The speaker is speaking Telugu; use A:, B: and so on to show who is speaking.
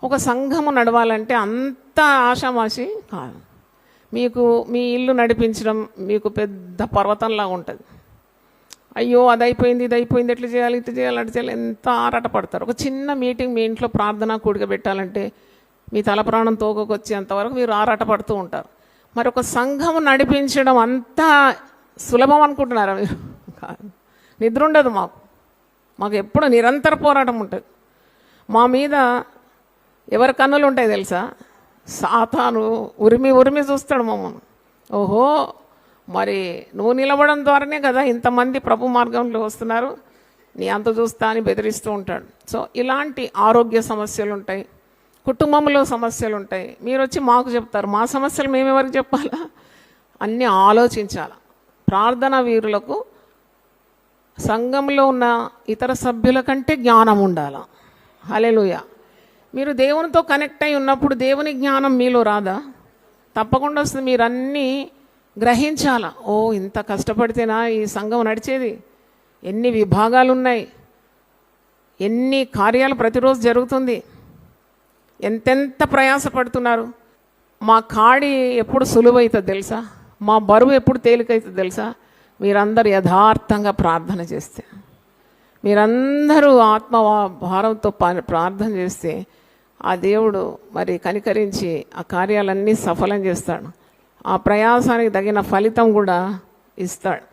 A: ఒక సంఘము నడవాలంటే అంత ఆషామాషి కాదు. మీకు మీ ఇల్లు నడిపించడం మీకు పెద్ద పర్వతంలాగా ఉంటుంది. అయ్యో అది అయిపోయింది, ఇది అయిపోయింది, ఎట్లా చేయాలి, ఇట్లా చేయాలి, అట్లా చేయాలి, ఎంత ఆరాట పడతారు. ఒక చిన్న మీటింగ్ మీ ఇంట్లో ప్రార్థన కూడిక పెట్టాలంటే మీ తల ప్రాణం తోకొచ్చేంతవరకు మీరు ఆరాట పడుతూ ఉంటారు. మరి ఒక సంఘం నడిపించడం అంత సులభం అనుకుంటున్నారా మీరు? కాదు. నిద్ర ఉండదు మాకు ఎప్పుడు నిరంతర పోరాటం ఉంటుంది. మా మీద ఎవరి కన్నులు ఉంటాయి తెలుసా? సాతాను ఉరిమి చూస్తాడు మమ్మల్ని. ఓహో, మరి నువ్వు నిలబడడం ద్వారానే కదా ఇంతమంది ప్రభు మార్గంలో వస్తున్నారు, నీ అంత చూస్తా అని బెదిరిస్తూ ఉంటాడు. సో ఇలాంటి ఆరోగ్య సమస్యలు ఉంటాయి, కుటుంబంలో సమస్యలు ఉంటాయి. మీరు వచ్చి మాకు చెప్తారు, మా సమస్యలు మేమెవరికి చెప్పాలా? అన్నీ ఆలోచించాలి. ప్రార్థనా వీరులకు సంఘంలో ఉన్న ఇతర సభ్యుల కంటే జ్ఞానం ఉండాలి. హల్లెలూయా. మీరు దేవునితో కనెక్ట్ అయి ఉన్నప్పుడు దేవుని జ్ఞానం మీలో రాదా? తప్పకుండా వస్తుంది. మీరు అన్నీ గ్రహించాల. ఓ, ఇంత కష్టపడితేనా ఈ సంఘం నడిచేది, ఎన్ని విభాగాలు ఉన్నాయి, ఎన్ని కార్యాలు ప్రతిరోజు జరుగుతుంది, ఎంతెంత ప్రయాసపడుతున్నారు. మా కాడి ఎప్పుడు సులువైతుంది తెలుసా? మా బరువు ఎప్పుడు తేలికైతుంది తెలుసా? మీరందరూ యథార్థంగా ప్రార్థన చేస్తే, మీరందరూ ఆత్మ భారంతో ప్రార్థన చేస్తే ఆ దేవుడు మరి కనికరించి ఆ కార్యాలన్నీ సఫలం చేస్తాడు. ఆ ప్రయాసానికి తగిన ఫలితం కూడా ఇస్తాడు.